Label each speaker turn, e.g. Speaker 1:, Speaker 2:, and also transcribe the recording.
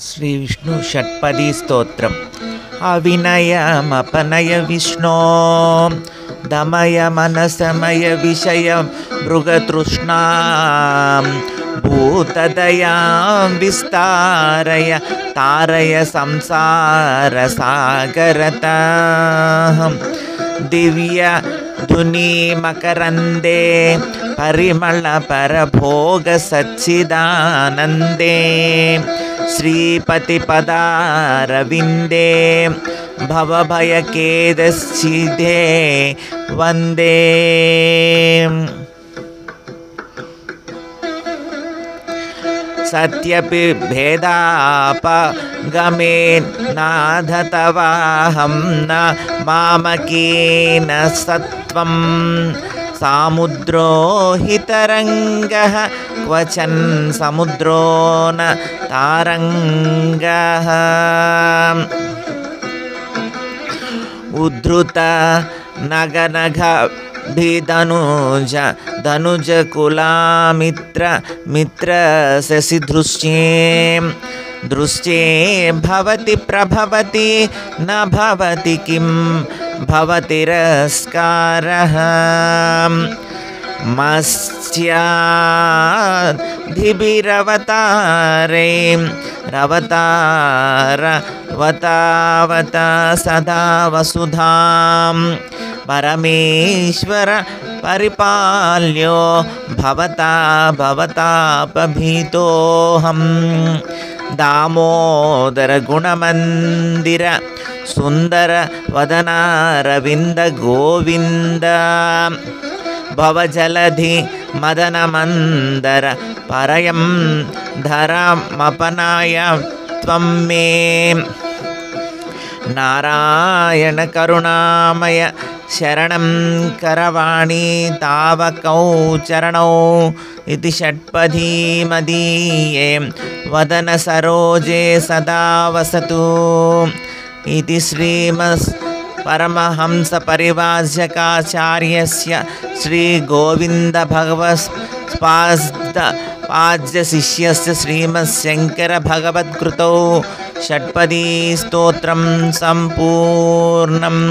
Speaker 1: श्री विष्णु षट्पदी स्तोत्रम्। अविनयमपनय विष्णो दमय मनसमय विषय मृगतृष्णां भूतदयां विस्तारय तारय संसारसागरतां दिव्य धुनी मकरन्दे परिमल परभोग सच्चिदानन्दे श्रीपति पदारविन्दे भवभयखेदच्छिदे वन्दे। सत्यपि भेदापगमे नाथ तवाहं न मामकेन सत्वं सामुद्रो हि तरङ्गः क्वचन समुद्रो न तारङ्गः। उद्धृत नगनघ भिधनुज धनुज कुलामित्र मित्र शशि दृश्ये भवति प्रभवति न भवति किं भवतिरस्कारः। मत्स्याधिभिरवतारे रवतारवतावता सदा वसुधां परमेश्वर परिपाल्यो भवतापभीतोऽहं। दामोदर गुणमन्दिर सुन्दर वदनारविन्द गोविन्द भवजलधि मदनमन्दर परयं धरमपनाय त्वं मे। नारायण करुणामय शरणं करवाणी तावकौ चरणौ इति षट्पदी मदीये वदन सरोजे सदा वसतु इति श्रीमस् परमहंस परिव्राजकाचार्यस्य श्री गोविंद भगवत्पाद शिष्यस्य श्रीमच्छंकर भगवत्कृतौ षट्पदी स्तोत्रं सम्पूर्णम्।